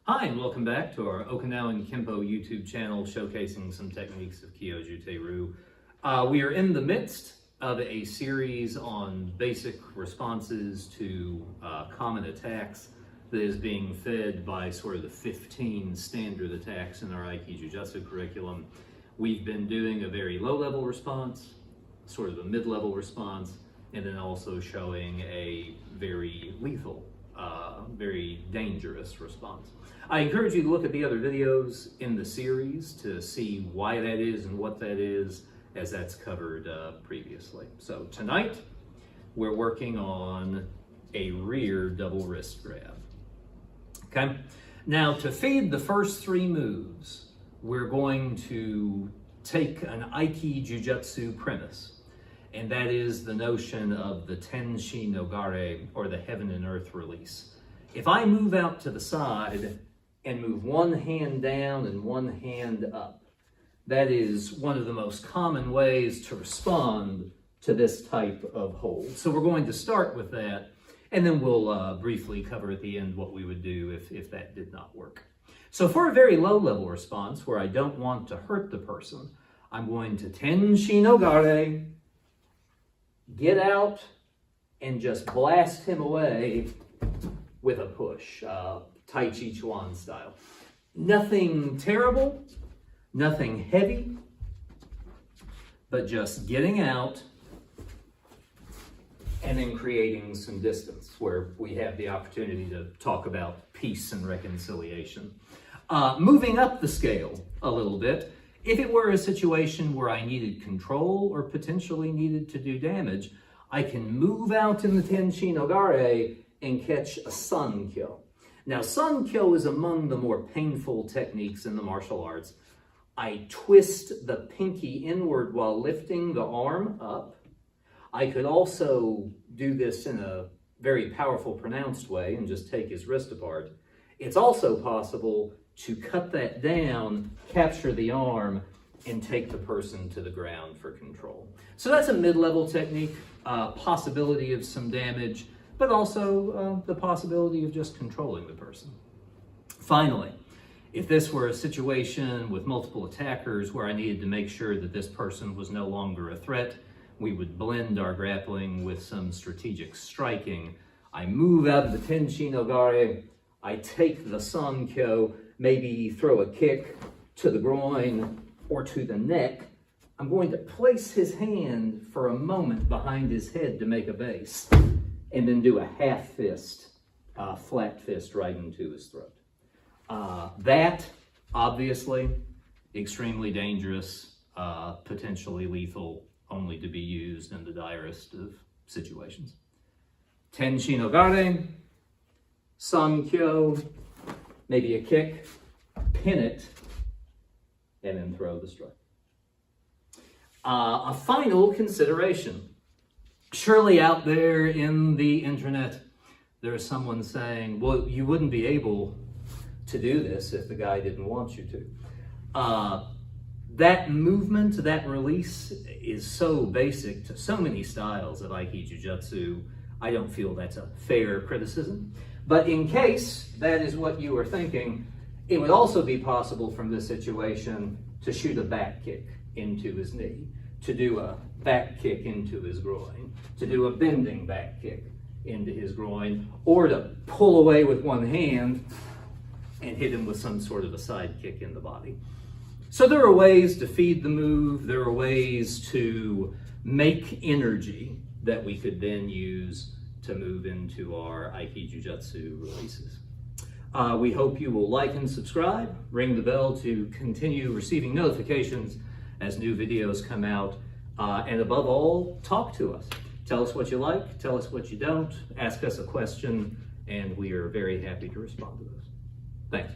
Hi, and welcome back to our Okinawan Kempo YouTube channel showcasing some techniques of Kyoju-Teiru. We are in the midst of a series on basic responses to common attacks that is being fed by sort of the 15 standard attacks in our Aikijujutsu curriculum. We've been doing a very low-level response, sort of a mid-level response, and then also showing a very lethal, very dangerous response. I encourage you to look at the other videos in the series to see why that is and what that is, as that's covered previously. So tonight, we're working on a rear double wrist grab. Okay? Now, to feed the first three moves, we're going to take an Aikijujutsu premise, and that is the notion of the Tenshi Nogare, or the heaven and earth release. If I move out to the side and move one hand down and one hand up, that is one of the most common ways to respond to this type of hold. So we're going to start with that, and then we'll briefly cover at the end what we would do if that did not work. So for a very low-level response, where I don't want to hurt the person, I'm going to Tenshi Nogare, get out, and just blast him away with a push, Tai Chi Chuan style. Nothing terrible, nothing heavy, but just getting out and then creating some distance where we have the opportunity to talk about peace and reconciliation. Moving up the scale a little bit, if it were a situation where I needed control or potentially needed to do damage, I can move out in the Tenshi Nogare and catch a sun kyo. Now, sun kyo is among the more painful techniques in the martial arts. I twist the pinky inward while lifting the arm up. I could also do this in a very powerful, pronounced way and just take his wrist apart. It's also possible to cut that down, capture the arm, and take the person to the ground for control. So that's a mid-level technique, possibility of some damage, but also the possibility of just controlling the person. Finally, if this were a situation with multiple attackers where I needed to make sure that this person was no longer a threat, we would blend our grappling with some strategic striking. I move out of the Tenshi Nogare, I take the Sun Kyo, maybe throw a kick to the groin or to the neck. I'm going to place his hand for a moment behind his head to make a base, and then do a half fist, flat fist right into his throat. That, obviously, extremely dangerous, potentially lethal, only to be used in the direst of situations. Tenshi Nogare, Sun Kyo, maybe a kick, pin it, and then throw the strike. A final consideration. Surely out there in the internet, there's someone saying, well, you wouldn't be able to do this if the guy didn't want you to. That movement, that release is so basic to so many styles of Aikijujutsu, I don't feel that's a fair criticism. But in case that is what you were thinking, it would also be possible from this situation to shoot a back kick into his knee, to do a back kick into his groin, to do a bending back kick into his groin, or to pull away with one hand and hit him with some sort of a side kick in the body. So there are ways to feed the move, there are ways to make energy that we could then use to move into our Aikijujutsu releases. We hope you will like and subscribe, ring the bell to continue receiving notifications as new videos come out, and above all, talk to us. Tell us what you like, tell us what you don't, ask us a question, and we are very happy to respond to those. Thanks.